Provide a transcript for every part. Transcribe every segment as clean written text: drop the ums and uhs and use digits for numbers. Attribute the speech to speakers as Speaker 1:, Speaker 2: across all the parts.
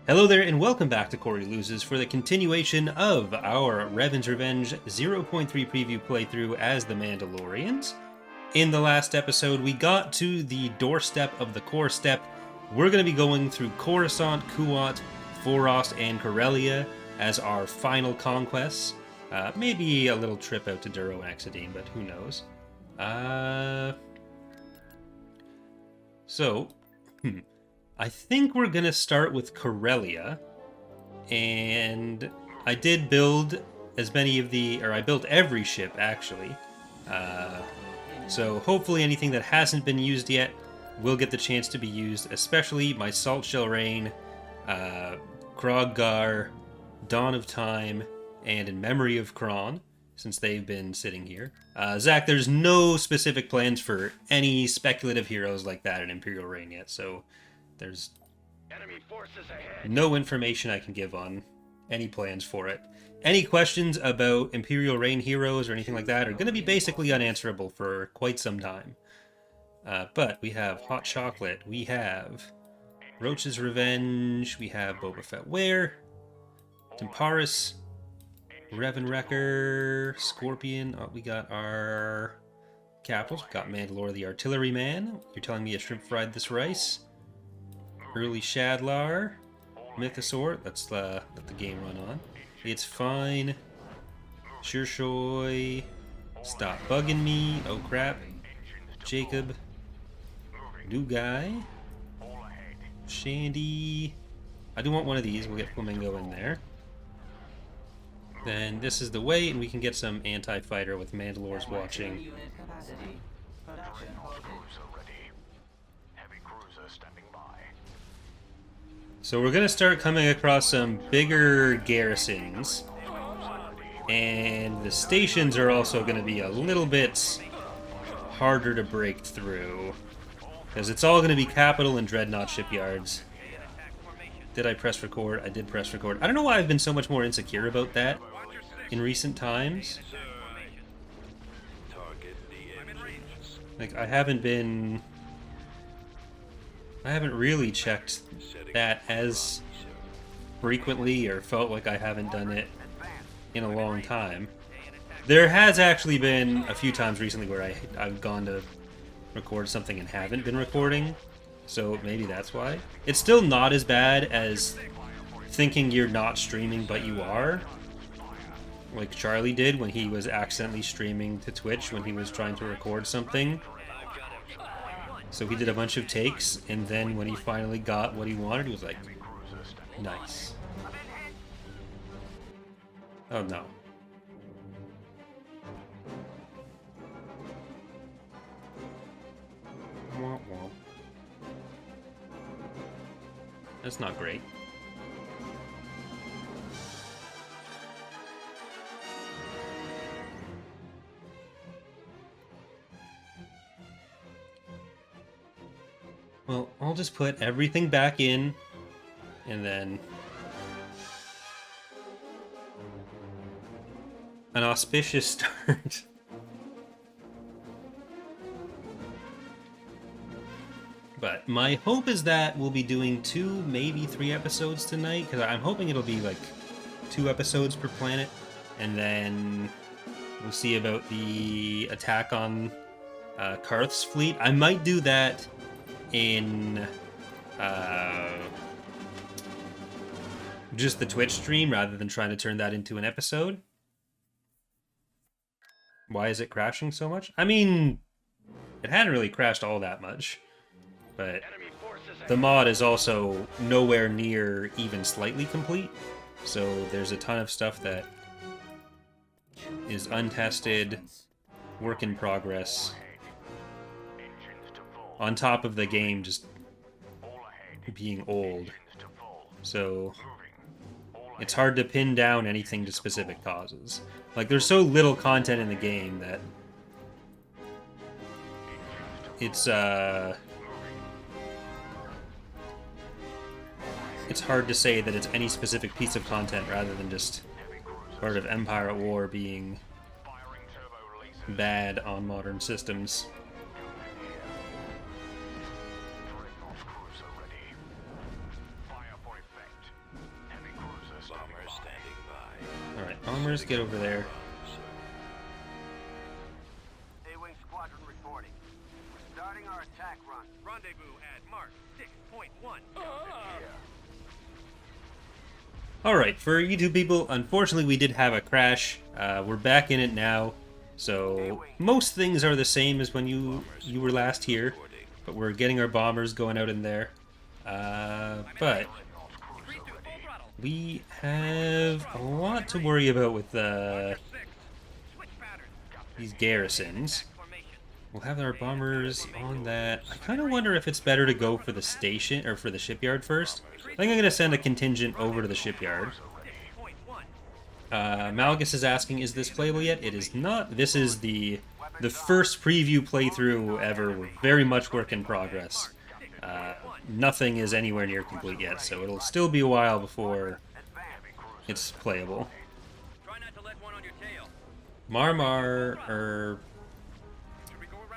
Speaker 1: Hello there, and welcome back to Corey Loses for the continuation of our Revan's Revenge 0.3 preview playthrough as the Mandalorians. In the last episode, we got to the doorstep of the core step. We're going to be going through Coruscant, Kuat, Foros, and Corellia as our final conquests. Maybe a little trip out to Duro and Exodine, but who knows. I think we're gonna start with Corellia, and I did build as many of I built every ship actually. So hopefully anything that hasn't been used yet will get the chance to be used, especially my Salt Shell Rain, Kroggar, Dawn of Time, and In Memory of Thrawn, since they've been sitting here. Zach, there's no specific plans for any speculative heroes like that in Imperial Reign yet, so there's no information I can give on any plans for it. Any questions about Imperial Reign heroes or anything like that are going to be basically unanswerable for quite some time. But we have Hot Chocolate, we have Roach's Revenge, we have Boba Fett Ware, Temparis, Revan Wrecker, Scorpion. Oh, we got our capitals. We got Mandalore the Artilleryman. You're telling me a shrimp fried this rice. Early Shadlar, Mythosaur. Let's let the game run on. It's fine. Shirshoy. Stop bugging me. Oh crap. Jacob. New guy. Shandy. I do want one of these. We'll get Flamingo in there. Then this is the way, and we can get some anti-fighter with Mandalores watching. So we're going to start coming across some bigger garrisons, and the stations are also going to be a little bit harder to break through, because it's all going to be Capital and Dreadnought shipyards. Did I press record? I did press record. I don't know why I've been so much more insecure about that in recent times. Like, I haven't really checked that as frequently, or felt like I haven't done it in a long time. There has actually been a few times recently where I've gone to record something and haven't been recording, so maybe that's why. It's still not as bad as thinking you're not streaming but you are, like Charlie did when he was accidentally streaming to Twitch when he was trying to record something. So he did a bunch of takes, and then when he finally got what he wanted, he was like, nice. Oh no. Womp womp. That's not great. Well, I'll just put everything back in, and then an auspicious start. But my hope is that we'll be doing 2, maybe 3 episodes tonight, because I'm hoping it'll be like 2 episodes per planet, and then we'll see about the attack on Karth's fleet. I might do that in just the Twitch stream rather than trying to turn that into an episode. Why is it crashing so much? I mean, it hadn't really crashed all that much, but the mod is also nowhere near even slightly complete, so there's a ton of stuff that is untested, work in progress, on top of the game just being old. So it's hard to pin down anything to specific causes. Like, there's so little content in the game that it's hard to say that it's any specific piece of content rather than just part of Empire at War being bad on modern systems. bombers, get over there.
Speaker 2: A-Wing squadron reporting. We're starting our attack run. Rendezvous at Mark 6.1.
Speaker 1: Alright, for YouTube people, unfortunately we did have a crash. We're back in it now, so most things are the same as when you were last here, but we're getting our bombers going out in there. But we have a lot to worry about with these garrisons. We'll have our bombers on that. I kind of wonder if it's better to go for the station, or for the shipyard first. I think I'm going to send a contingent over to the shipyard. Malgus is asking, is this playable yet? It is not. This is the first preview playthrough ever. We're very much work in progress. Nothing is anywhere near complete yet, so it'll still be a while before it's playable. Marmar, or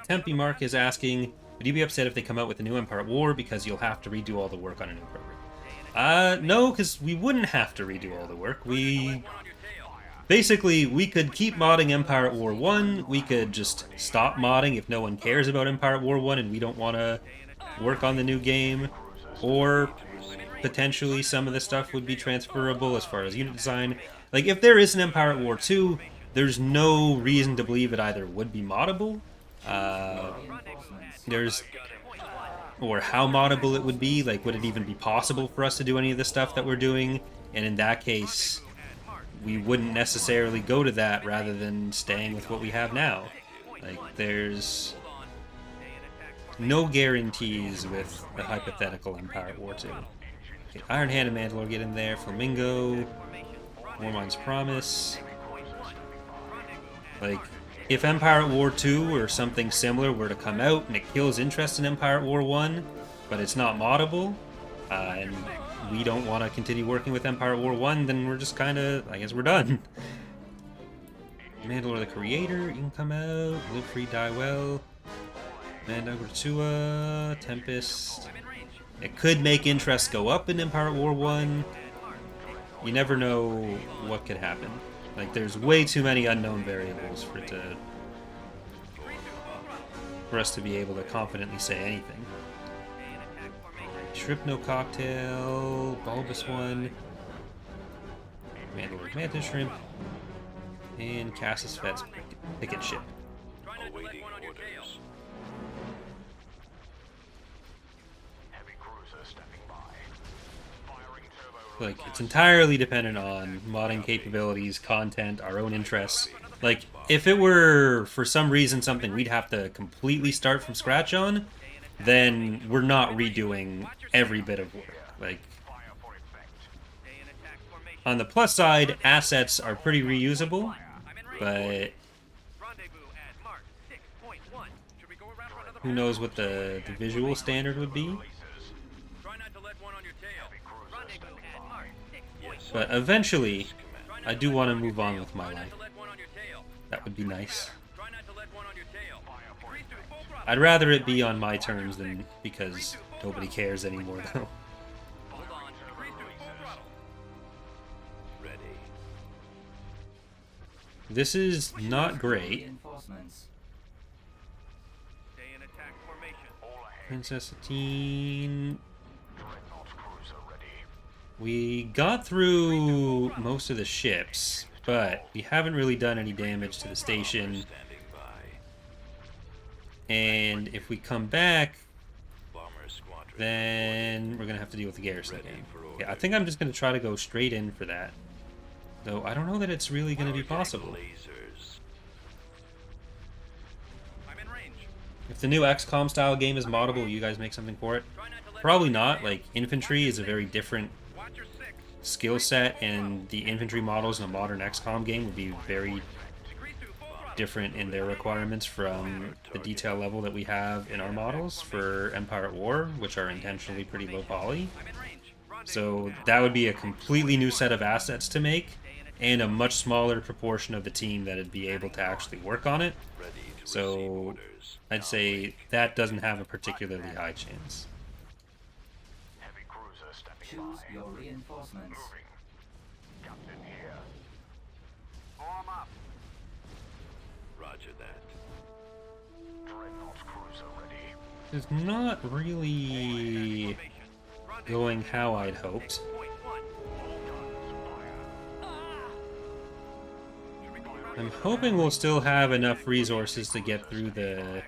Speaker 1: Tempe Mark is asking, would you be upset if they come out with a new Empire at War because you'll have to redo all the work on a new program? No, because we wouldn't have to redo all the work. Basically, we could keep modding Empire at War 1, we could just stop modding if no one cares about Empire at War 1 and we don't want to work on the new game, or potentially some of the stuff would be transferable as far as unit design. Like, if there is an Empire at War 2, there's no reason to believe it either would be moddable, or how moddable it would be. Like, would it even be possible for us to do any of the stuff that we're doing? And in that case, we wouldn't necessarily go to that rather than staying with what we have now. Like, there's no guarantees with the hypothetical Empire at War 2. Okay, Iron Hand and Mandalore get in there. Flamingo, Warmind's Promise. Like, if Empire at War 2 or something similar were to come out and it kills interest in Empire at War 1, but it's not moddable, and we don't want to continue working with Empire at War 1, then we're just kind of, I guess we're done. Mandalore the Creator, you can come out. Live Free, Die Well. Mandagratua, Tempest. It could make interest go up in Empire at War 1. You never know what could happen. Like, there's way too many unknown variables for us to be able to confidently say anything. Shrimp No Cocktail, Bulbous One, Mandalore Mantis Shrimp, and Cassis Fed's Picket Ship. Like, it's entirely dependent on modding capabilities, content, our own interests. Like, if it were, for some reason, something we'd have to completely start from scratch on, then we're not redoing every bit of work. Like, on the plus side, assets are pretty reusable, but who knows what the visual standard would be. But eventually, I do want to move on with my life. That would be nice. I'd rather it be on my terms than because nobody cares anymore, though. This is not great. Princess Satine. We got through most of the ships, but we haven't really done any damage to the station. And if we come back, then we're going to have to deal with the garrison again. Yeah, I think I'm just going to try to go straight in for that. Though I don't know that it's really going to be possible. If the new XCOM style game is moddable, will you guys make something for it? Probably not. Like, infantry is a very different skill set, and the infantry models in a modern XCOM game would be very different in their requirements from the detail level that we have in our models for Empire at War, which are intentionally pretty low poly. So that would be a completely new set of assets to make, and a much smaller proportion of the team that would be able to actually work on it. So I'd say that doesn't have a particularly high chance.
Speaker 3: Choose your reinforcements.
Speaker 2: Form up.
Speaker 3: Roger that.
Speaker 2: Dreadnought cruiser ready.
Speaker 1: It's not really going how I'd hoped. I'm hoping we'll still have enough resources to get through the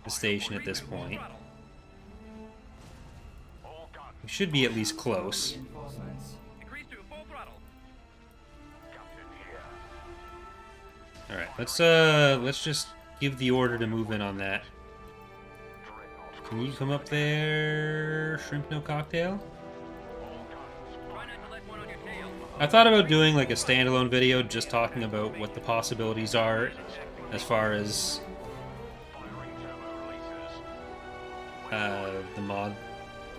Speaker 1: station at this point. We should be at least close. Alright, let's just give the order to move in on that. Can you come up there? Shrimp no cocktail? I thought about doing like a standalone video just talking about what the possibilities are as far as the mod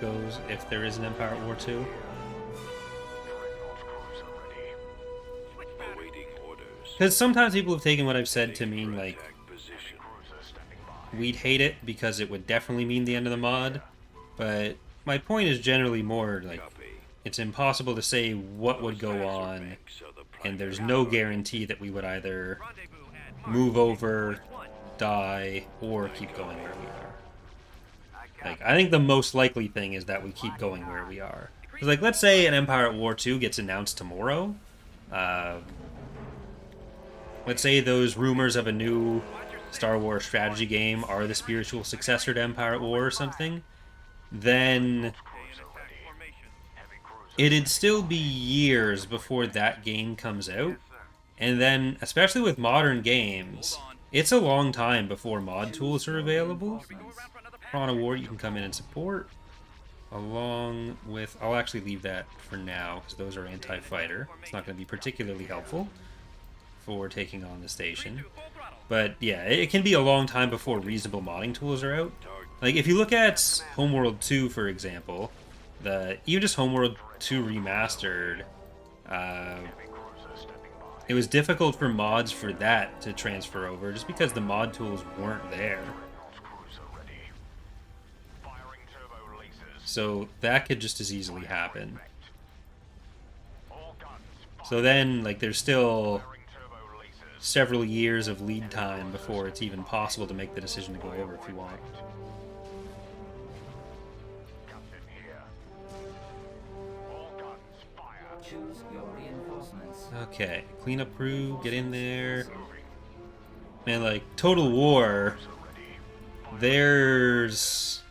Speaker 1: goes if there is an Empire at War 2. Because sometimes people have taken what I've said to mean like we'd hate it because it would definitely mean the end of the mod, but my point is generally more like it's impossible to say what would go on, and there's no guarantee that we would either move over, die, or keep going where we are. Like, I think the most likely thing is that we keep going where we are. Because, like, let's say an Empire at War 2 gets announced tomorrow. Let's say those rumors of a new Star Wars strategy game are the spiritual successor to Empire at War or something. Then it'd still be years before that game comes out. And then, especially with modern games, it's a long time before mod tools are available. Thrawn of War, you can come in and support. Along with... I'll actually leave that for now, because those are anti-fighter. It's not going to be particularly helpful for taking on the station. But, yeah, it can be a long time before reasonable modding tools are out. Like, if you look at Homeworld 2, for example, even just Homeworld 2 Remastered, it was difficult for mods for that to transfer over, just because the mod tools weren't there. So that could just as easily happen. So then, like, there's still several years of lead time before it's even possible to make the decision to go over if you want. Okay, cleanup crew, get in there. Man, like, Total War, there's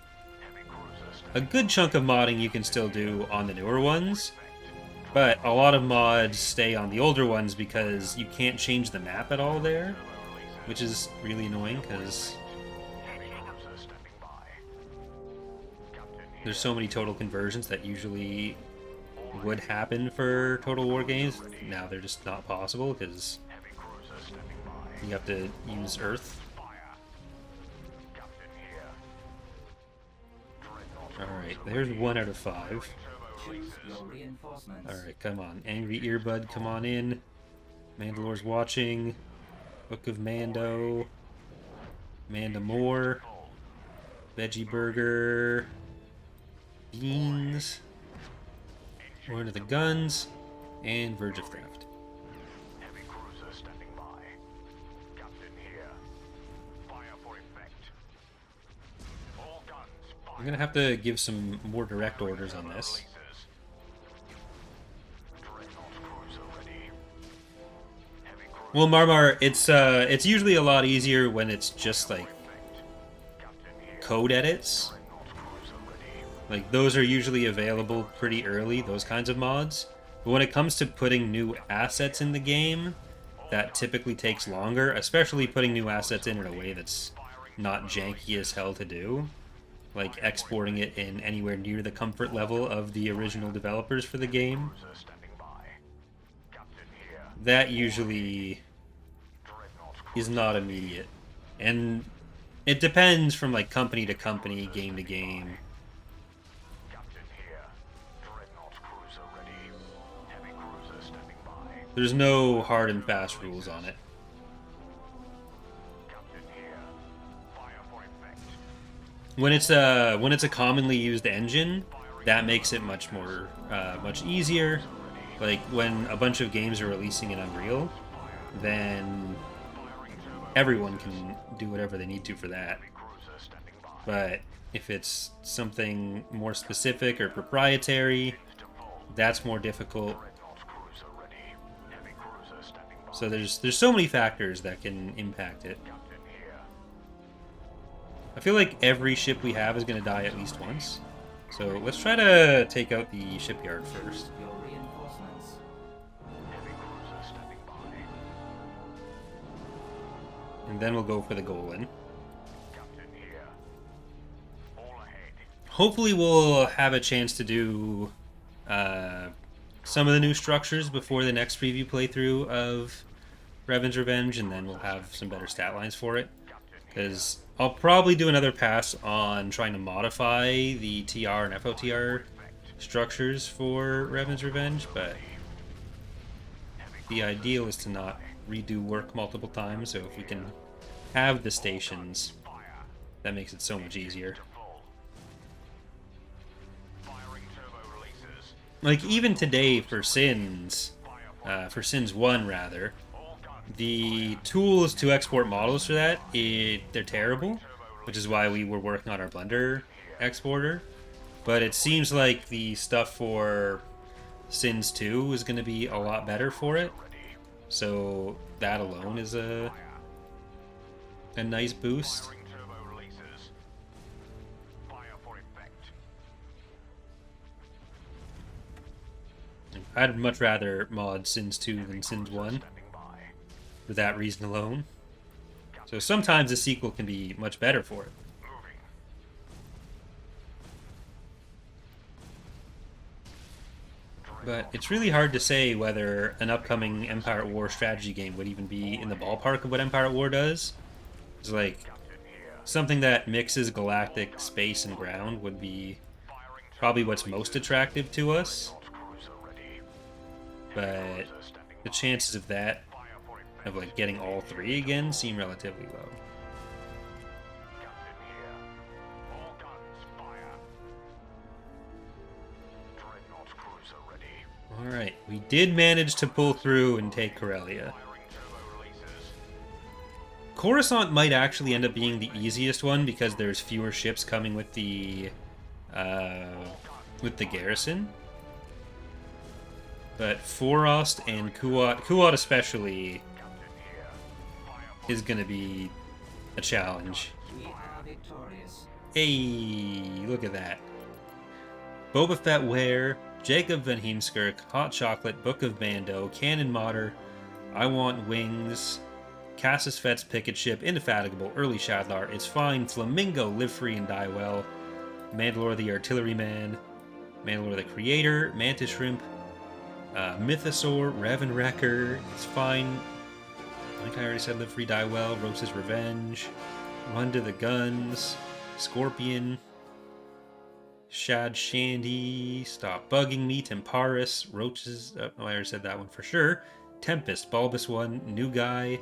Speaker 1: a good chunk of modding you can still do on the newer ones, but a lot of mods stay on the older ones because you can't change the map at all there, which is really annoying because there's so many total conversions that usually would happen for Total War games. Now they're just not possible because you have to use Earth. Alright, there's 1 out of 5. Alright, come on. Angry Earbud, come on in. Mandalore's watching. Book of Mando. Manda Moore. Veggie Burger. Beans. We're into the guns. And Verge of Theft. I'm gonna have to give some more direct orders on this. Well, Marmar, it's usually a lot easier when it's just like code edits. Like, those are usually available pretty early, those kinds of mods. But when it comes to putting new assets in the game, that typically takes longer, especially putting new assets in a way that's not janky as hell to do. Like exporting it in anywhere near the comfort level of the original developers for the game. That usually is not immediate. And it depends from like company to company, game to game. There's no hard and fast rules on it. When it's a commonly used engine, that makes it much more much easier. Like when a bunch of games are releasing in Unreal, then everyone can do whatever they need to for that. But if it's something more specific or proprietary, that's more difficult. So there's so many factors that can impact it. I feel like every ship we have is going to die at least once. So let's try to take out the shipyard first. And then we'll go for the Golan. Hopefully we'll have a chance to do some of the new structures before the next preview playthrough of Revan's Revenge, and then we'll have some better stat lines for it. Because I'll probably do another pass on trying to modify the TR and FOTR structures for Revan's Revenge, but the ideal is to not redo work multiple times, so if we can have the stations, that makes it so much easier. Like, even today for Sins 1 rather, the tools to export models for that, they're terrible, which is why we were working on our Blender exporter. But it seems like the stuff for Sins 2 is going to be a lot better for it. So that alone is a nice boost. I'd much rather mod Sins 2 than Sins 1 for that reason alone. So sometimes a sequel can be much better for it. But it's really hard to say whether an upcoming Empire at War strategy game would even be in the ballpark of what Empire at War does. It's like something that mixes galactic space and ground would be probably what's most attractive to us. But the chances of that, of like getting all three again, seem relatively low. Alright, we did manage to pull through and take Corellia. Coruscant might actually end up being the easiest one because there's fewer ships coming with the garrison. But Forost and Kuat especially, is going to be a challenge. Hey, look at that. Boba Fett Ware, Jacob Van Heemskirk, Hot Chocolate, Book of Bando, Cannon Mater, I Want Wings, Cassus Fett's Picket Ship, Indefatigable, Early Shadlar, It's Fine, Flamingo, Live Free and Die Well, Mandalore the Artilleryman, Mandalore the Creator, Mantis Shrimp, Mythosaur, Revan Wrecker, It's Fine, I think I already said Live Free Die Well, Rose's Revenge, Run to the Guns, Scorpion, Shad Shandy, Stop Bugging Me, Temparis, Roaches, oh, I already said that one for sure, Tempest, Bulbous One, New Guy,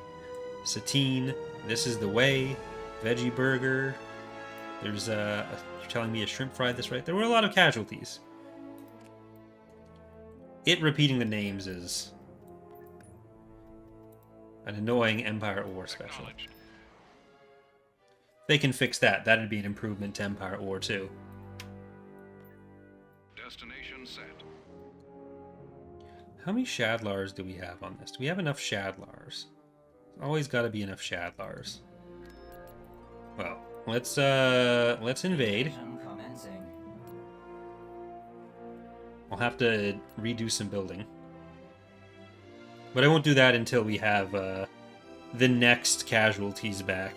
Speaker 1: Satine, This Is the Way, Veggie Burger, there's you're telling me a shrimp fried this right? There were a lot of casualties. It repeating the names is an annoying Empire at War special. They can fix that. That'd be an improvement to Empire at War too.
Speaker 3: Destination set.
Speaker 1: How many Shadlars do we have on this? Do we have enough Shadlars? Always got to be enough Shadlars. Well, let's invade. I'll have to redo some building. But I won't do that until we have the next casualties back.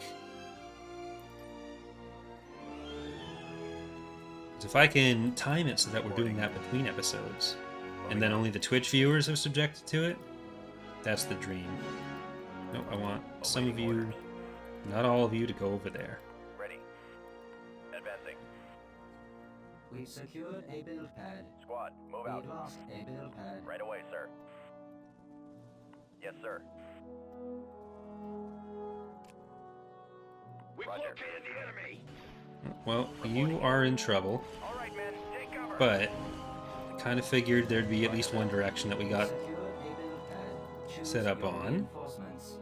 Speaker 1: So if I can time it so that we're doing that between episodes, and then only the Twitch viewers are subjected to it, that's the dream. No, I want some of you, not all of you, to go over there.
Speaker 2: Ready. Advancing.
Speaker 4: We secured a build pad.
Speaker 2: Squad, move
Speaker 4: We
Speaker 2: out.
Speaker 4: lost a build pad.
Speaker 2: Right away, sir. Yes, sir.
Speaker 3: We've
Speaker 2: Roger.
Speaker 3: located the enemy.
Speaker 1: Well, you are in trouble,
Speaker 2: All right, men, take cover.
Speaker 1: but I kind of figured there'd be at least one direction that we got
Speaker 4: Secured a build pad.
Speaker 1: set up
Speaker 4: your
Speaker 1: on.
Speaker 4: reinforcements.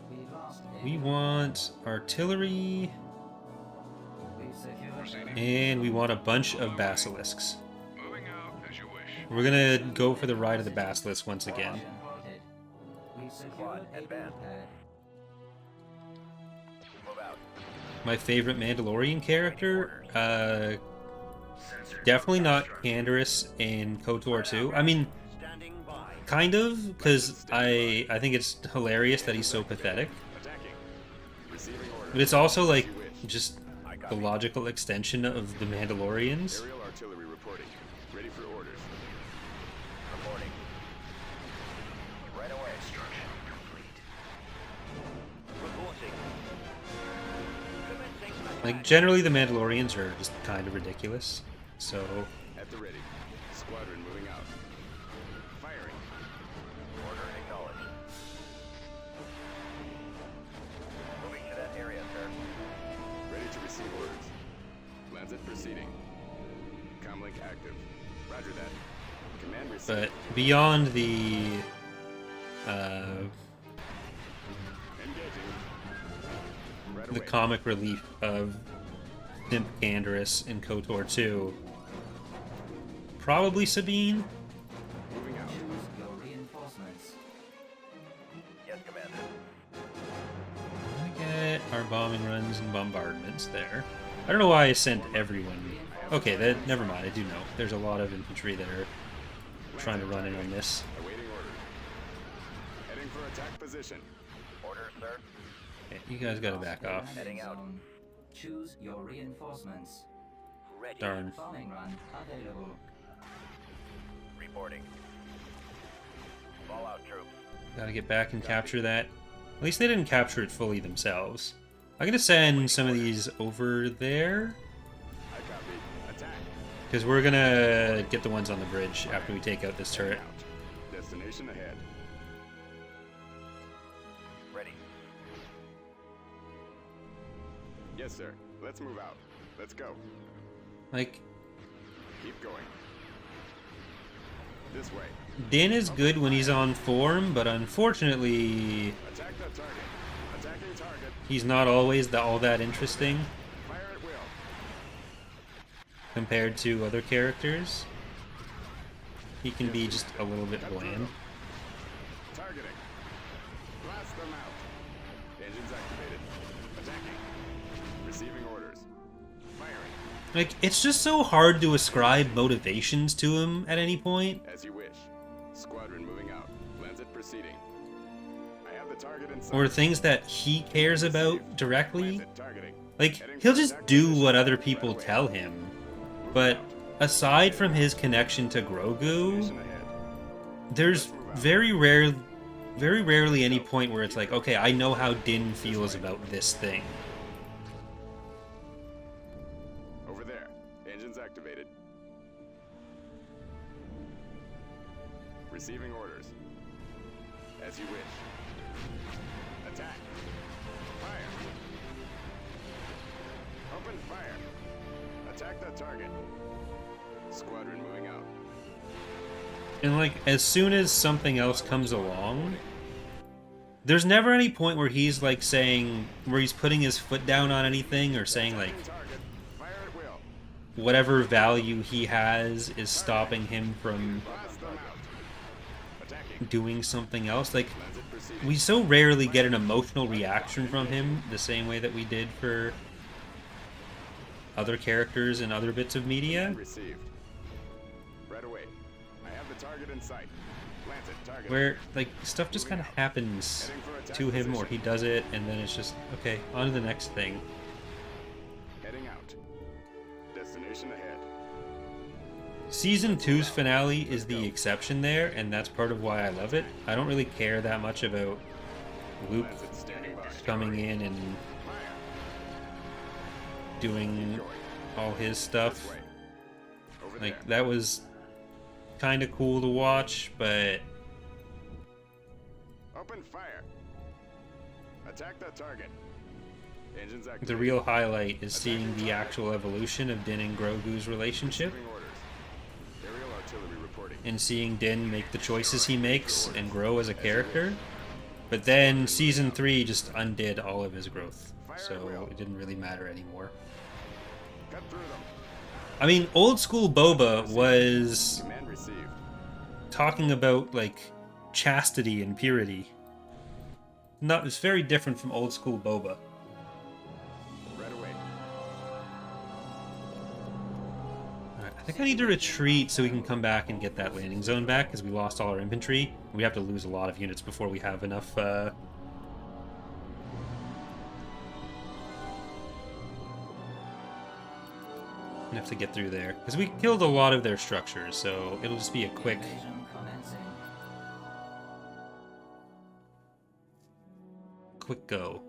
Speaker 4: We've lost a
Speaker 1: We
Speaker 4: build
Speaker 1: want artillery,
Speaker 4: pad. We've secured
Speaker 1: and we want a bunch of basilisks.
Speaker 3: Moving out as you wish.
Speaker 1: We're gonna go for the ride of the basilisk once again.
Speaker 4: Position halted. We've secured a build pad.
Speaker 2: Move out.
Speaker 1: My favorite Mandalorian character, definitely not Canderous in KOTOR 2. I mean,
Speaker 2: Standing by.
Speaker 1: kind of, because I think it's hilarious that he's so pathetic.
Speaker 5: Attacking. Receiving orders.
Speaker 1: But it's also like just the logical extension of the Mandalorians.
Speaker 5: Aerial artillery reporting. Ready for orders.
Speaker 2: Reporting. Right away. Construction complete. Reporting. Commencing
Speaker 1: Like generally the Mandalorians are just kind of ridiculous. So
Speaker 5: At the ready. Squadron moving out. Firing.
Speaker 2: order acknowledged. Moving to that area, sir.
Speaker 5: Ready to receive orders. Lancet proceeding. Comlink active. Roger that. Command received.
Speaker 1: but beyond the
Speaker 5: Engaging. Right
Speaker 1: the
Speaker 5: away.
Speaker 1: comic relief of Pimp Canderous in KOTOR 2, probably Sabine.
Speaker 5: Moving out.
Speaker 4: Choose your reinforcements.
Speaker 2: Yes, Commander.
Speaker 1: Get our bombing runs and bombardments there. I don't know why I sent everyone. Okay, that never mind. I do know. There's a lot of infantry that are trying to run in on this.
Speaker 5: Awaiting orders. Heading for attack position.
Speaker 2: Order, sir.
Speaker 1: Okay, you guys gotta back off.
Speaker 2: Heading out.
Speaker 4: Zone. Choose your reinforcements.
Speaker 2: Ready.
Speaker 1: Darn.
Speaker 4: Bombing run available.
Speaker 2: Reporting. Fallout troops.
Speaker 1: Gotta get back and capture that. At least they didn't capture it fully themselves. I'm gonna send some of these over there,
Speaker 5: I copy. Attack.
Speaker 1: because we're gonna get the ones on the bridge after we take out this turret.
Speaker 5: Out. Destination ahead.
Speaker 2: Ready.
Speaker 5: Yes, sir. Let's move out. Let's go.
Speaker 1: Like,
Speaker 5: Keep going. This way.
Speaker 1: Din is good when he's on form, but unfortunately,
Speaker 5: Attack that target. Attacking target.
Speaker 1: he's not always all that interesting
Speaker 5: Fire at will.
Speaker 1: compared to other characters. He can be just a little bit bland.
Speaker 5: Targeting. Blast them out. Engines activated. Attacking. Receiving orders. Firing.
Speaker 1: Like, it's just so hard to ascribe motivations to him at any point.
Speaker 5: As you wish. Squadron moving out. Lancet proceeding. I have the target in sight.
Speaker 1: Or things that he cares about directly.
Speaker 5: Lancet targeting.
Speaker 1: Like, he'll just do what other people tell him. But aside from his connection to Grogu,
Speaker 5: Mission ahead.
Speaker 1: there's very rarely any point where it's like, okay, I know how Din feels about this thing.
Speaker 5: Over there. Engines activated. Receiving orders. As you wish. Attack. Fire. Open fire. Attack that target. Squadron moving out.
Speaker 1: And like, as soon as something else comes along, there's never any point where he's like saying, where he's putting his foot down on anything or saying like,
Speaker 5: Target. Fire at will.
Speaker 1: whatever value he has is stopping him from
Speaker 5: Blast them out. Attacking.
Speaker 1: doing something else. Like,
Speaker 5: Lancet proceeding.
Speaker 1: we so rarely get an emotional reaction from him the same way that we did for other characters in other bits of media,
Speaker 5: Received. Right away. I have the target in sight. Lancet target.
Speaker 1: where like stuff just kind of happens to him, or he does it and then it's just okay, on to the next thing.
Speaker 5: Heading out. Destination ahead.
Speaker 1: Season 2's finale is the exception there, and that's part of why I love it. I don't really care that much about Luke
Speaker 5: Lancet standing by.
Speaker 1: coming in and
Speaker 5: Fire.
Speaker 1: doing
Speaker 5: Going.
Speaker 1: all his
Speaker 5: This
Speaker 1: stuff.
Speaker 5: way. Over
Speaker 1: Like,
Speaker 5: there.
Speaker 1: that was kind of cool to watch, but
Speaker 5: Open fire. Attack that target. Engines activated.
Speaker 1: the real highlight is seeing the actual evolution of Din and Grogu's relationship.
Speaker 5: Receiving orders. Aerial artillery reporting.
Speaker 1: and seeing Din make the choices he makes and grow as a character. But then Season 3 just undid all of his growth, so it didn't really matter anymore.
Speaker 5: Cut through them.
Speaker 1: I mean, old school Boba was
Speaker 5: Command received.
Speaker 1: talking about, like, chastity and purity. Not, it's very different from old school Boba.
Speaker 5: Right away.
Speaker 1: Alright, I think I need to retreat so we can come back and get that landing zone back, because we lost all our infantry. We have to lose a lot of units before we have enough, enough to get through there. Because we killed a lot of their structures, so it'll just be a quick...
Speaker 4: Invasion commencing.
Speaker 1: quick go.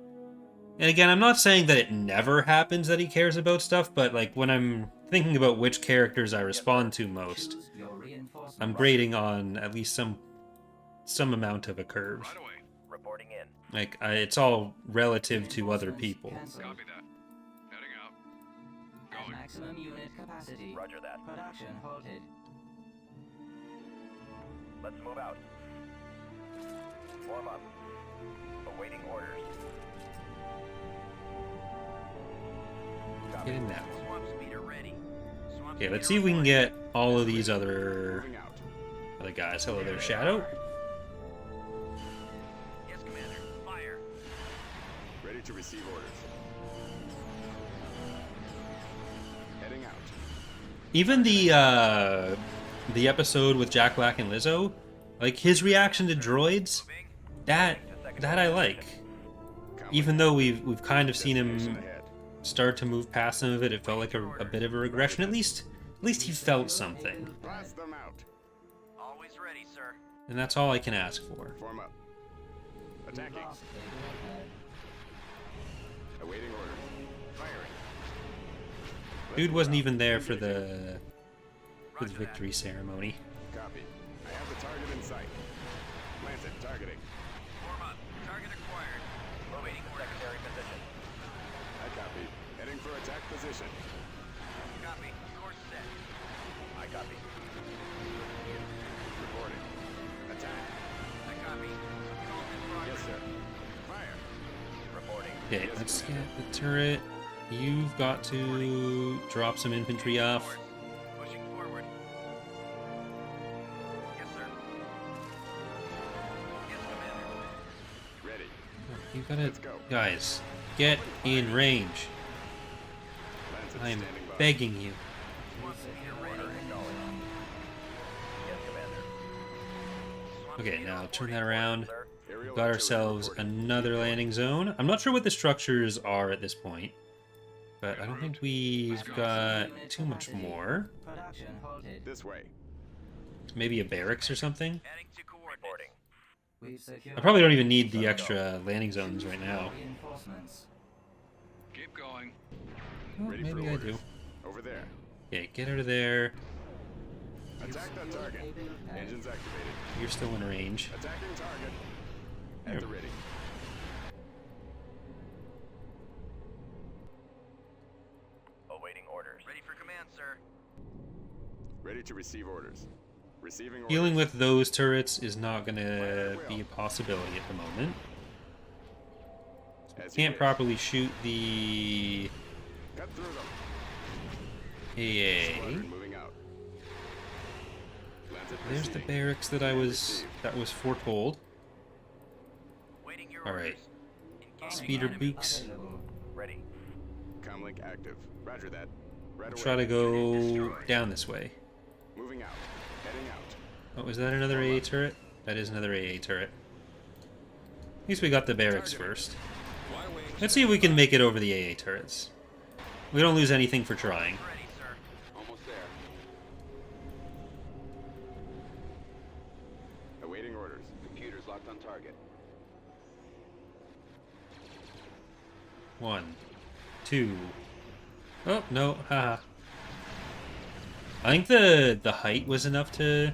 Speaker 1: And again, I'm not saying that it never happens that he cares about stuff, but like when I'm thinking about which characters I respond to most,
Speaker 4: Choose your reinforcements.
Speaker 1: I'm grading on at least some amount of a curve.
Speaker 3: Right away.
Speaker 2: Reporting in.
Speaker 1: Like it's all relative to other people.
Speaker 4: Cancelled.
Speaker 3: Copy that. Heading out.
Speaker 4: At
Speaker 3: Going.
Speaker 4: maximum unit capacity.
Speaker 2: Roger that.
Speaker 4: Production halted.
Speaker 2: Let's move out. Form up. Awaiting orders.
Speaker 1: Get in now.
Speaker 2: Swamp speeder ready. Swamp
Speaker 1: Okay, let's
Speaker 2: speeder
Speaker 1: see if we can
Speaker 2: reporting.
Speaker 1: get all of these other
Speaker 5: Moving out.
Speaker 1: guys. Hello there, Shadow.
Speaker 2: Yes, Commander. Fire.
Speaker 5: Ready to receive orders. Heading out.
Speaker 1: Even the episode with Jack Black and Lizzo, like his reaction to droids,
Speaker 2: Moving.
Speaker 1: that I like. Even though we've kind of seen
Speaker 5: Destination
Speaker 1: him
Speaker 5: ahead.
Speaker 1: start to move past some of it, it felt like a bit of a regression. At least he felt something,
Speaker 5: Blast them out.
Speaker 2: Always ready, sir.
Speaker 1: and that's all I can ask for.
Speaker 5: Form up. Attacking.
Speaker 4: Lost Able Pad.
Speaker 5: Awaiting orders. Firing.
Speaker 1: Dude wasn't even there for the victory ceremony.
Speaker 5: Copy. I have the target in sight. Planted. Targeting.
Speaker 2: Form up. Target acquired. Awaiting secondary position.
Speaker 5: I copy. Heading for attack position.
Speaker 2: Copy. Course set. I copy.
Speaker 5: Reporting. Attack.
Speaker 2: I copy. Assault in
Speaker 5: Yes,
Speaker 2: progress.
Speaker 5: sir. Fire.
Speaker 2: Reporting.
Speaker 1: Okay, let's get the turret. You've got to drop some infantry off.
Speaker 2: Forward. Pushing forward. Yes, sir. Yes, Commander.
Speaker 5: Ready.
Speaker 1: You gotta,
Speaker 5: Let's go.
Speaker 1: guys, get in range.
Speaker 5: Lancet
Speaker 1: I'm
Speaker 5: standing by.
Speaker 1: begging you.
Speaker 2: Swamp speeder ready. Yes, Commander. Swamp
Speaker 1: Okay,
Speaker 2: speeder
Speaker 1: now turn
Speaker 2: reporting.
Speaker 1: that around.
Speaker 2: Sir.
Speaker 5: Aerial
Speaker 1: We've got
Speaker 5: artillery
Speaker 1: ourselves
Speaker 5: reporting.
Speaker 1: another landing zone. I'm not sure what the structures are at this point, but I don't think we've got too much more.
Speaker 4: Production halted.
Speaker 5: This way.
Speaker 1: Maybe a barracks or something.
Speaker 2: Adding to coordinating.
Speaker 4: We've secured
Speaker 1: I probably don't even need the extra landing zones right now.
Speaker 4: reinforcements.
Speaker 3: Keep going.
Speaker 1: Oh,
Speaker 5: Ready for
Speaker 1: maybe I
Speaker 5: orders.
Speaker 1: do.
Speaker 5: Over there.
Speaker 1: Okay, get out of there.
Speaker 5: Attack that target.
Speaker 4: Able Pad.
Speaker 5: Engines activated.
Speaker 1: You're still in range.
Speaker 5: Attacking target.
Speaker 1: There.
Speaker 5: At the ready.
Speaker 2: Awaiting orders. Ready for command, sir.
Speaker 5: Ready to receive orders. Receiving orders.
Speaker 1: Dealing with those turrets is not going to be a possibility at the moment.
Speaker 5: As you
Speaker 1: Can't
Speaker 5: wish.
Speaker 1: properly shoot the
Speaker 5: Cut through them.
Speaker 1: AA.
Speaker 5: Squadron moving out. Lancet
Speaker 1: There's the
Speaker 5: proceeding.
Speaker 1: barracks that that was foretold.
Speaker 2: Waiting your
Speaker 1: All right.
Speaker 2: orders. Engaging
Speaker 1: Speeder
Speaker 2: enemy.
Speaker 1: books.
Speaker 4: Available.
Speaker 2: Ready.
Speaker 5: Comlink active. Roger that. Right away.
Speaker 1: Try to go down this way.
Speaker 5: Moving out. Heading out.
Speaker 1: Oh, is that another AA turret? That is another AA turret. At least we got the barracks first. Let's see if we can make it over the AA turrets. We don't lose anything for trying.
Speaker 2: Ready, sir.
Speaker 5: Almost there. Awaiting orders. Computers locked on target.
Speaker 1: 1, 2. Oh, no, haha. I think the height was enough to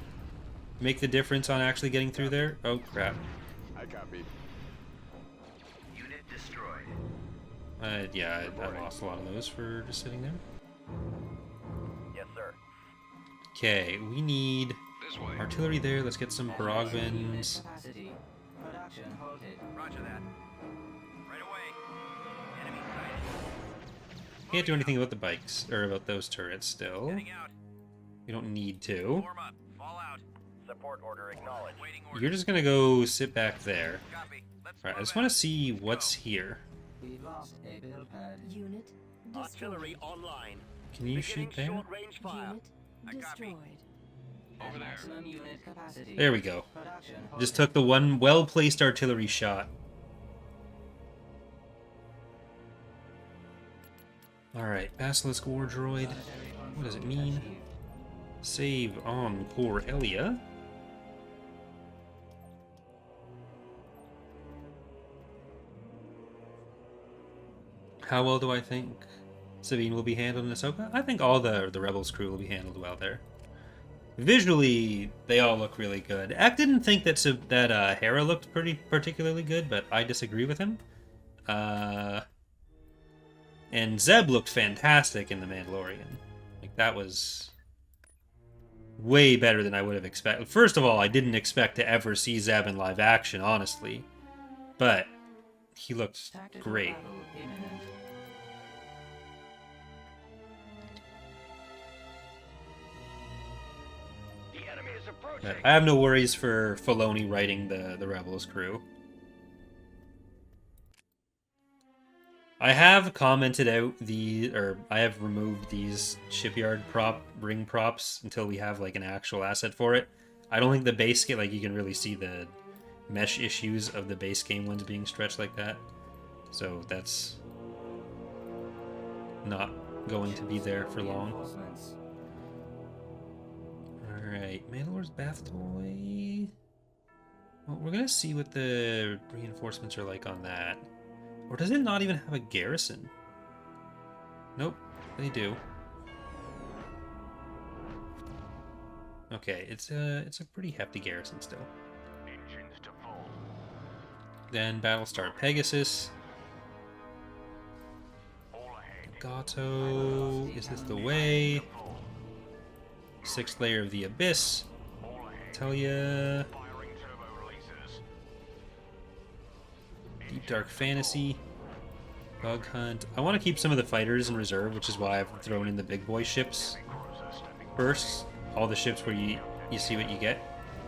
Speaker 1: make the difference on actually getting through there. Oh, crap.
Speaker 5: I copy.
Speaker 2: Unit destroyed.
Speaker 1: Yeah, I lost a lot of those for just sitting there.
Speaker 2: Yes, sir.
Speaker 1: Okay, we need artillery there. Let's get some Brogvins.
Speaker 4: Capacity. Production halted.
Speaker 2: Roger that. Right away. Enemy sighted.
Speaker 1: Can't do anything about the bikes, or about those turrets still.
Speaker 2: Heading out.
Speaker 1: We don't need to.
Speaker 2: Form up. Fall out. Support order acknowledged. Waiting order.
Speaker 1: You're just gonna go sit back there.
Speaker 2: Copy. Let's
Speaker 1: Alright, I
Speaker 2: move
Speaker 1: just want
Speaker 2: out.
Speaker 1: to see what's here.
Speaker 4: We've lost a build pad.
Speaker 6: Unit
Speaker 2: Artillery
Speaker 6: destroyed.
Speaker 2: online.
Speaker 1: Can you
Speaker 2: Beginning
Speaker 1: shoot there?
Speaker 2: short-range fire.
Speaker 6: Unit
Speaker 2: I copy.
Speaker 6: destroyed.
Speaker 3: Over there.
Speaker 4: Maximum unit capacity.
Speaker 1: There we go.
Speaker 4: Production
Speaker 1: Just
Speaker 4: halted.
Speaker 1: took the one well-placed artillery shot. Alright, Basilisk War Droid.
Speaker 4: Planetary
Speaker 1: What does it
Speaker 4: control
Speaker 1: mean?
Speaker 4: achieved.
Speaker 1: Save on poor Elia. How well do I think Sabine will be handled in Ahsoka? I think all the Rebels crew will be handled well there. Visually, they all look really good. Ack didn't think that Hera looked particularly good, but I disagree with him. And Zeb looked fantastic in The Mandalorian. Like, that was way better than I would have expected. First of all, I didn't expect to ever see Zeb in live action, honestly. But he looked
Speaker 4: Tactical
Speaker 1: great.
Speaker 4: battle imminent.
Speaker 2: The enemy is approaching.
Speaker 1: But I have no worries for Filoni writing the Rebels crew. I have commented out I have removed these shipyard ring props until we have like an actual asset for it. I don't think the base game, like you can really see the mesh issues of the base game ones being stretched like that. So that's not going to be there for long.
Speaker 4: Reinforcements.
Speaker 1: Alright, Mandalore's bath toy. Well, we're gonna see what the reinforcements are like on that. Or does it not even have a garrison? Nope, they do. Okay, it's a pretty hefty garrison still.
Speaker 2: Engines to full.
Speaker 1: Then Battlestar Pegasus.
Speaker 2: All ahead.
Speaker 1: Gato, is this the way? Sixth layer of the Abyss. Tell ya.
Speaker 2: Firing turbo releases.
Speaker 1: Deep Dark Fantasy. Bug Hunt. I want to keep some of the fighters in reserve, which is why I've thrown in the big boy ships first. All the ships where you see what you get.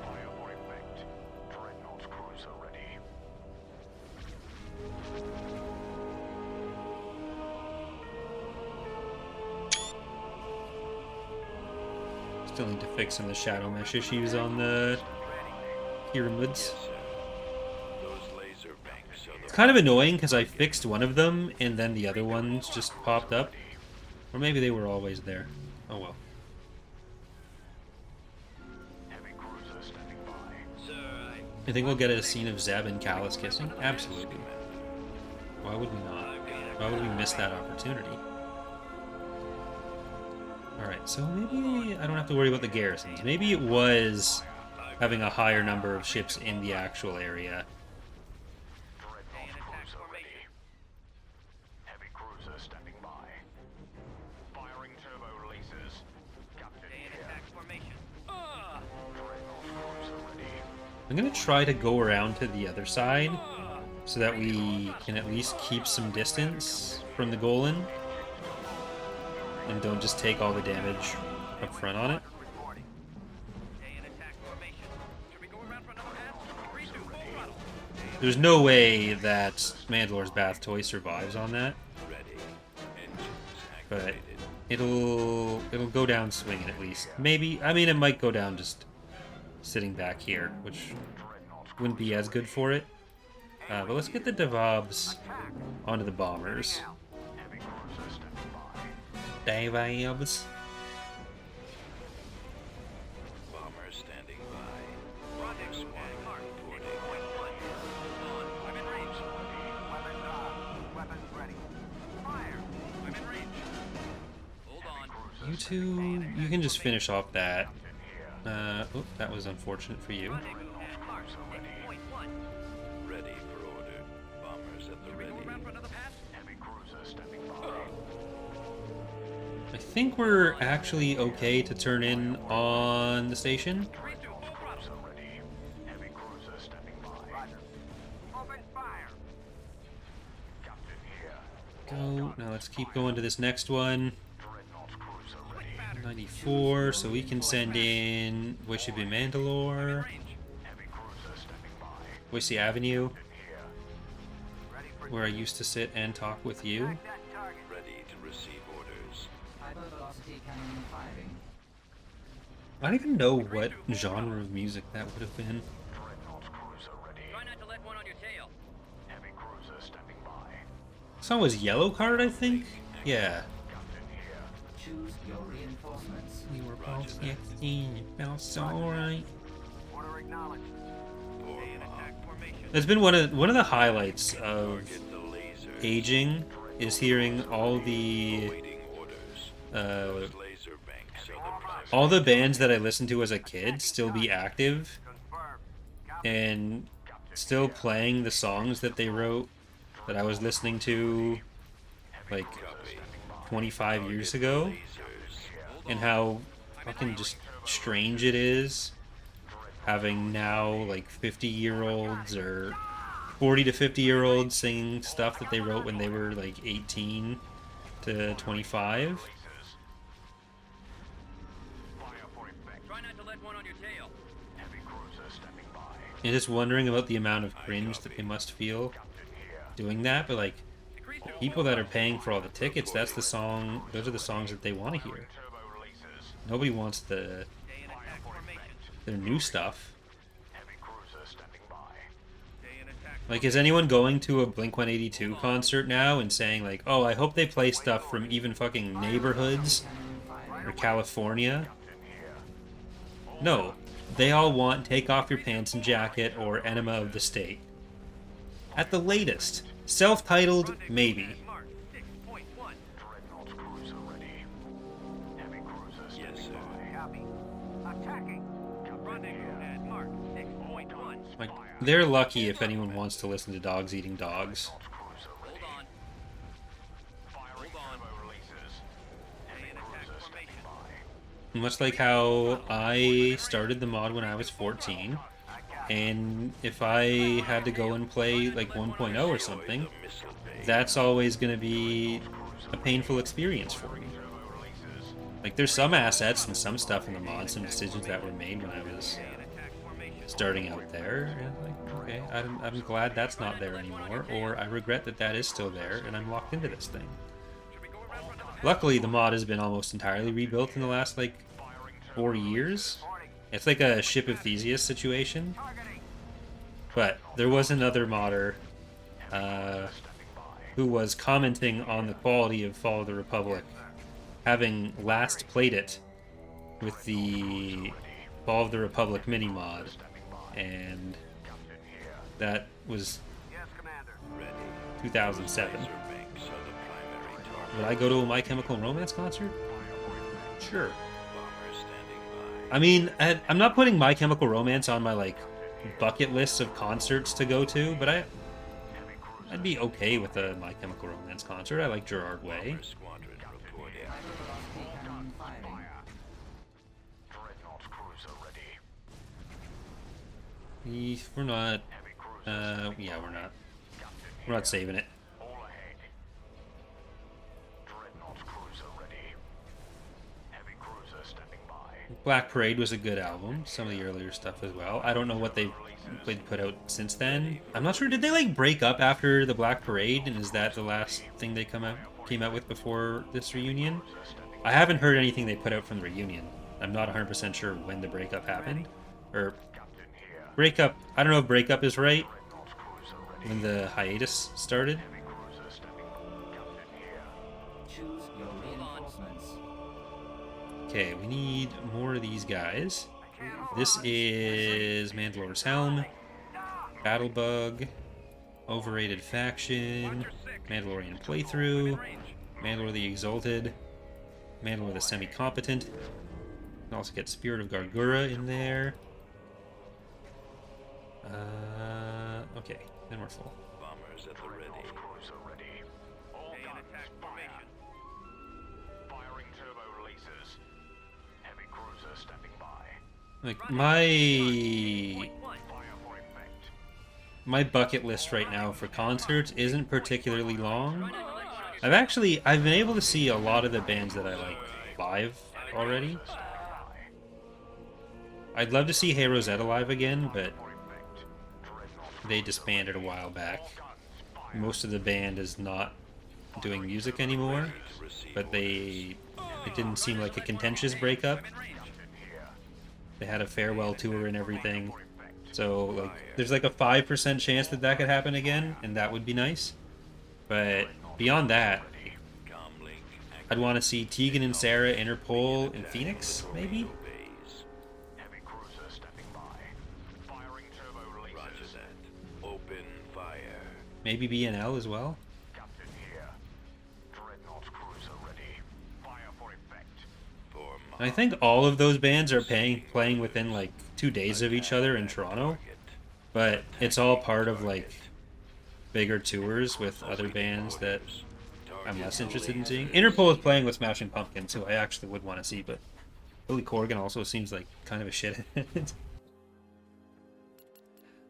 Speaker 2: Fire for effect. Dreadnought cruiser ready.
Speaker 1: Still need to fix some of the shadow mesh issues on the pyramids.
Speaker 2: Those laser banks are
Speaker 1: It's kind of annoying because I fixed one of them and then the other ones just popped up. Or maybe they were always there. Oh well.
Speaker 2: heavy cruiser standing by. Sir,
Speaker 1: I think we'll get a scene of Zeb and Callus kissing. Absolutely. Why would we not? Why would we miss that opportunity? Alright, so maybe I don't have to worry about the garrisons. Maybe it was having a higher number of ships in the actual area.
Speaker 2: Dreadnought cruiser ready. Heavy cruiser standing by. Firing turbo releases. Captain here. Attack formation. Dreadnought cruiser ready.
Speaker 1: I'm gonna try to go around to the other side so that we can at least keep some distance from the Golan and don't just take all the damage up front on it.
Speaker 2: Reporting. Stay in attack formation. Should we go around for another pass? 3-2, full throttle.
Speaker 1: There's no way that Mandalore's bath toy survives on that,
Speaker 2: Ready. Engines
Speaker 1: but
Speaker 2: activated.
Speaker 1: it'll go down swinging at least. Maybe, I mean, it might go down just sitting back here, which wouldn't be as good for it. But let's get the Devobs onto the bombers.
Speaker 2: Heavy cruiser standing by.
Speaker 1: Devobs.
Speaker 2: Bomber standing by. Rendezvous on mark. Reporting. On. I'm in range. Weapons on. Weapons ready. Fire. I'm in range. Hold on.
Speaker 1: You two, you can just finish off that. Oh, that was unfortunate for you.
Speaker 2: Rendezvous at mark. Point 1. Ready for order. Bombers at the ready. Go around for another pass? Heavy cruiser standing by.
Speaker 1: I think we're actually okay to turn in on the station.
Speaker 2: 3-2, full throttle.
Speaker 1: go. Now let's keep going to this next one. 94, so we can send in what should be Mandalore. Boise Avenue, where I used to sit and talk with you.
Speaker 2: Ready to receive orders.
Speaker 4: Hypervelocity cannon firing.
Speaker 1: I don't even know what genre of music that would have been.
Speaker 2: Try not to let one on your tail. Heavy cruiser stepping by.
Speaker 1: The song was Yellow Card, I think? Yeah.
Speaker 4: Choose your reinforcements.
Speaker 1: We were both 16, it felt so right.
Speaker 2: Order acknowledged. Stay in attack formation.
Speaker 1: That's been one of the highlights of
Speaker 2: Target the laser.
Speaker 1: aging, is hearing all the
Speaker 2: Waiting orders. Laser banks are the primary.
Speaker 1: all the bands that I listened to as a kid still be active and still playing the songs that they wrote that I was listening to like 25 years ago, and how fucking just strange it is having now like 50-year-olds or 40 to 50-year-olds singing stuff that they wrote when they were like 18 to 25.
Speaker 2: Try not to let one on your tail. Heavy cruiser stepping by.
Speaker 1: And just wondering about the amount of cringe that they must feel doing that, but like people that are paying for all the tickets, those are the songs that they want to hear. Nobody wants their new stuff.
Speaker 2: Heavy cruiser stepping by. Stay in attack.
Speaker 1: Like, is anyone going to a Blink-182 concert now and saying like, oh, I hope they play stuff from even fucking Neighborhoods or California? No, they all want Take Off Your Pants and Jacket or Enema of the State. At the latest. Self-titled, maybe.
Speaker 2: Mark 6.1. Dreadnought cruiser ready. Heavy cruiser stepping yes, by. Copy. Attacking. Rendezvous at Mark 6.1.
Speaker 1: Like, they're lucky if anyone wants to listen to dogs eating dogs.
Speaker 2: Hold on. Hold on. Releases. Stay in attack formation.
Speaker 1: Much like how I started the mod when I was 14, and if I had to go and play like 1.0 or something, that's always going to be a painful experience for me. Like, there's some assets and some stuff in the mod, some decisions that were made when I was starting out there, and like, okay, I'm glad that's not there anymore, or I regret that that is still there and I'm locked into this thing. Luckily, the mod has been almost entirely rebuilt in the last like 4 years. It's like a Ship of Theseus situation. But there was another modder who was commenting on the quality of Fall of the Republic, having last played it with the Fall of the Republic mini mod, and that was 2007. Would I go to a My Chemical Romance concert? Sure. I mean, I'm not putting My Chemical Romance on my like bucket list of concerts to go to, but I'd be okay with a My Chemical Romance concert. I like Gerard Way.
Speaker 4: Hypervelocity cannon firing.
Speaker 1: We're not. Yeah, we're not. We're not saving it. Black Parade was a good album. Some of the earlier stuff as well. I don't know what they've put out since then. I'm not sure. Did they like break up after the Black Parade, and is that the last thing they came out with before this reunion? I haven't heard anything they put out from the reunion. I'm not 100% sure when the breakup happened, or breakup. I don't know if breakup is right. When the hiatus started.
Speaker 4: Choose your reinforcements.
Speaker 1: Okay, we need more of these guys. This is Mandalore's Helm, Battlebug, Overrated Faction, Mandalorian Playthrough, Mandalore the Exalted, Mandalore the Semi-Competent. You can also get Spirit of Gargura in there. Okay, then we're full.
Speaker 2: Bombers at the ready. All guns fire. Firing turbo releases. Heavy cruiser stepping by.
Speaker 1: Like,
Speaker 2: Fire for effect.
Speaker 1: my bucket list right now for concerts isn't particularly long. I've been able to see a lot of the bands that I like live already. I'd love to see Hey Rosetta live again, but they disbanded a while back. Most of the band is not doing music anymore, but it didn't seem like a contentious breakup. They had a farewell tour and everything. So, like, there's like a 5% chance that that could happen again, and that would be nice. But beyond that, I'd want to see Tegan and Sarah Interpol in Phoenix, maybe?
Speaker 2: Heavy cruiser stepping by. Firing turbo releases. Roger that. Open fire.
Speaker 1: Maybe BNL as well?
Speaker 2: Captain here. Dreadnought cruiser ready. Fire for effect. For
Speaker 1: And I think all of those bands are playing within like 2 days of each other in Toronto, but it's all part of like bigger tours with other bands that I'm less interested in seeing. Interpol is playing with Smashing Pumpkins, who I actually would want to see, but Billy Corgan also seems like kind of a shithead.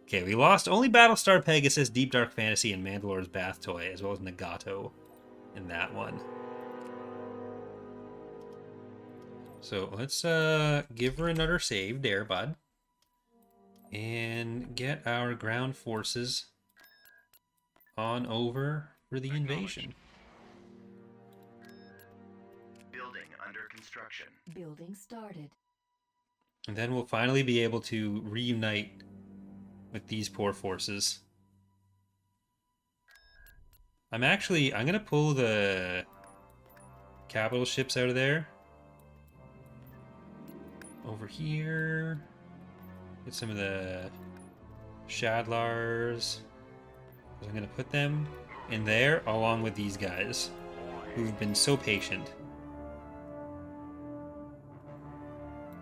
Speaker 1: Okay, we lost only Battlestar Pegasus, Deep Dark Fantasy, and Mandalore's Bath Toy, as well as Nagato in that one. So let's give her another save there, bud. And get our ground forces on over for the invasion.
Speaker 2: building under construction.
Speaker 6: Building started.
Speaker 1: And then we'll finally be able to reunite with these poor forces. I'm going to pull the capital ships out of there. Over here. Get some of the Shadlars. I'm going to put them in there along with these guys who've been so patient.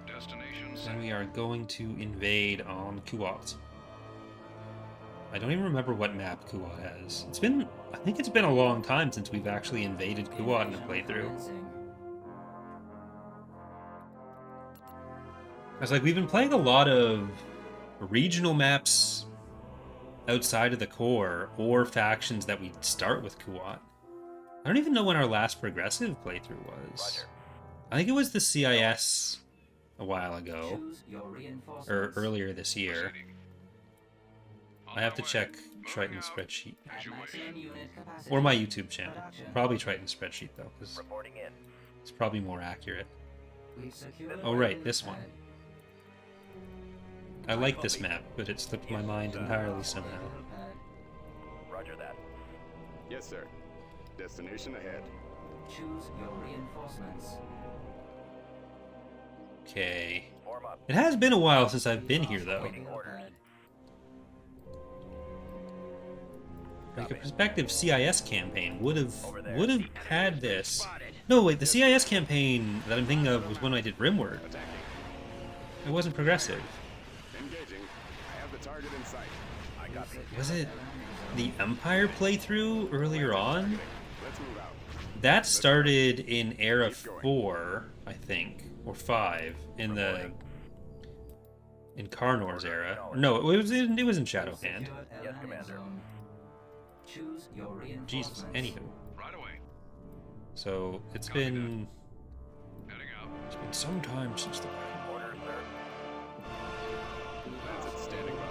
Speaker 3: Destination
Speaker 1: Then we are going to invade on Kuat. I don't even remember what map Kuat has. I think it's been a long time since we've actually invaded Kuat in a playthrough. I was like, we've been playing a lot of regional maps outside of the core, or factions that we start with Kuat. I don't even know when our last progressive playthrough was. I think it was the CIS a while ago, or earlier this year. I have to check Triton's spreadsheet. Or my YouTube channel. Probably Triton's spreadsheet, though, because it's probably more accurate. Oh, right, this one. I like this map, but it slipped my mind entirely somehow.
Speaker 2: Roger that.
Speaker 5: Yes, sir. Destination ahead.
Speaker 4: Choose your reinforcements.
Speaker 1: Okay.
Speaker 2: Form up.
Speaker 1: It has been a while since I've been here, though.
Speaker 2: Waiting orders.
Speaker 1: Like a prospective CIS campaign would have had this. No, wait, the CIS campaign that I'm thinking of was when I did Rimward. It wasn't progressive.
Speaker 5: Engaging. I have the target in sight.
Speaker 2: I got the
Speaker 1: Was it the Empire playthrough earlier on?
Speaker 5: Let's move out.
Speaker 1: That started in Era 4, I think, or 5, in Karnor's era. No, it was in Shadowhand.
Speaker 2: Yes, Commander.
Speaker 4: Choose your reinforcements.
Speaker 1: Jesus, anywho.
Speaker 3: right away.
Speaker 1: So it's been
Speaker 3: Heading out.
Speaker 1: some time since the.
Speaker 2: Orders, sir.
Speaker 5: Transit standing by.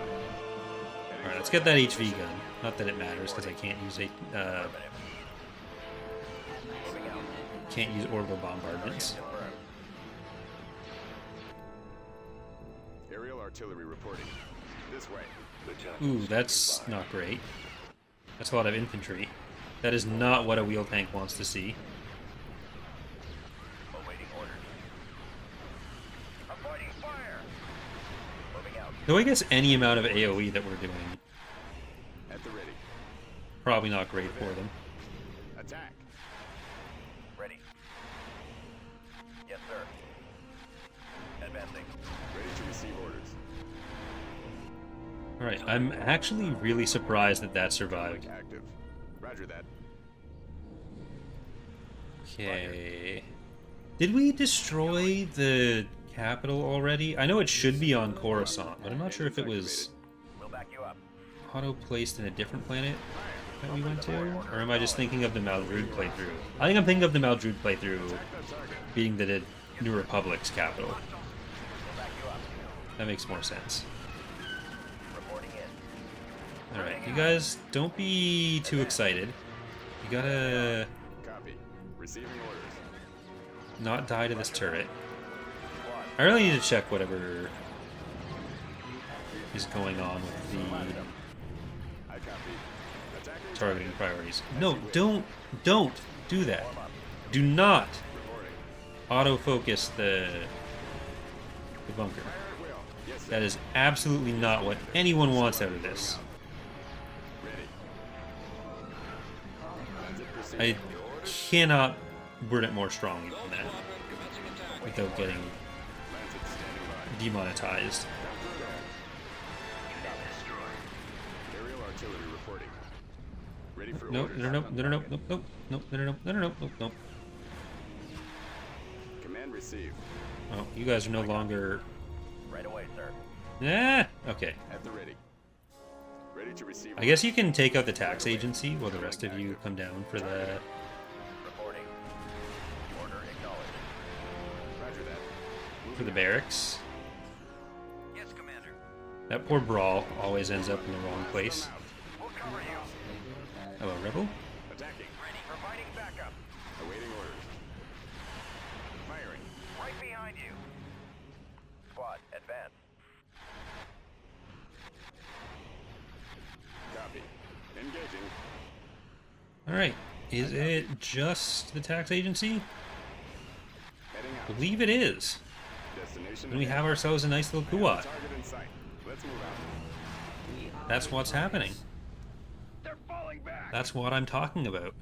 Speaker 1: Alright, let's get that HV gun. Not that it matters, because I can't use orbital bombardments.
Speaker 2: Confirmed.
Speaker 5: Aerial artillery reporting. This way.
Speaker 1: Ooh, that's not great. That's a lot of infantry. That is not what a wheel tank wants to see.
Speaker 2: Awaiting orders. Avoiding fire. Moving out.
Speaker 1: Though I guess any amount of AoE that we're doing,
Speaker 5: At the ready.
Speaker 1: probably not great for them.
Speaker 5: Attack.
Speaker 2: Ready. Yes, sir. Advancing.
Speaker 5: Ready to receive orders.
Speaker 1: Alright, I'm actually really surprised that that survived.
Speaker 5: Active. Roger that.
Speaker 1: Okay. Did we destroy the capital already? I know it should be on Coruscant, but I'm not sure if it was
Speaker 2: We'll back you up.
Speaker 1: auto-placed in a different planet. that we went to? Or am I just thinking of the Maldrude playthrough? I think I'm thinking of the Maldrude playthrough being the New Republic's capital. That makes more sense. Alright, you guys, don't be too excited. You gotta
Speaker 5: Copy. Receiving orders.
Speaker 1: not die to this turret. I really need to check whatever is going on with the
Speaker 5: I copy. Attackers
Speaker 1: targeting priorities. No, don't do that. Do not
Speaker 5: reporting.
Speaker 1: autofocus the bunker.
Speaker 5: Fire at will. Yes, sir.
Speaker 1: That is absolutely not what anyone wants out of this.
Speaker 5: Ready. Transit proceeding.
Speaker 1: I cannot word it more strongly than that without getting
Speaker 5: Transit standing by.
Speaker 1: demonetized.
Speaker 5: Aerial artillery reporting. Ready for
Speaker 1: No,
Speaker 5: orders.
Speaker 1: no, no, no, no, no, no, no, no, no, no, no, no, no, no.
Speaker 5: Command received.
Speaker 1: Oh, you guys are no longer.
Speaker 2: Right away, sir.
Speaker 1: Okay.
Speaker 5: At the ready. Ready to receive.
Speaker 1: I guess you can take out the tax agency while the rest of you come down for the
Speaker 2: Reporting. Order acknowledged.
Speaker 5: Roger that.
Speaker 1: for the barracks.
Speaker 2: Yes, Commander.
Speaker 1: That poor Brawl always ends up in the wrong place.
Speaker 2: We'll cover you.
Speaker 1: Hello, Rebel.
Speaker 5: Attacking.
Speaker 2: Ready. Providing backup.
Speaker 5: Awaiting orders. Firing.
Speaker 2: Right behind you. Squad, advance.
Speaker 5: Copy. Engaging.
Speaker 1: Alright. Is it just the tax agency?
Speaker 5: Heading
Speaker 1: I
Speaker 5: out.
Speaker 1: believe it is.
Speaker 5: Destination.
Speaker 1: And we
Speaker 5: ahead.
Speaker 1: have ourselves a nice little kuat.
Speaker 5: Target in sight. Let's move out.
Speaker 1: That's what's happening.
Speaker 2: They're falling back.
Speaker 1: That's what I'm talking about.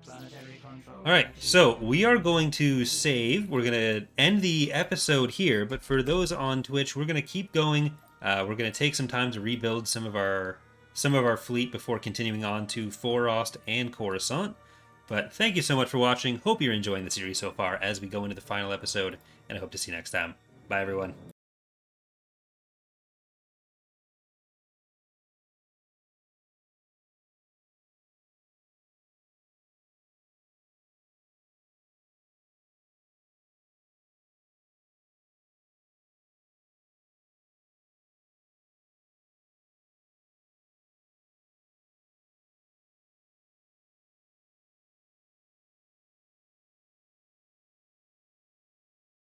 Speaker 4: Planetary control.
Speaker 1: Alright, so we are going to save. We're going to end the episode here, but for those on Twitch, we're going to keep going. We're going to take some time to rebuild some of our fleet before continuing on to Forost and Coruscant. But thank you so much for watching. Hope you're enjoying the series so far as we go into the final episode, and I hope to see you next time. Bye, everyone.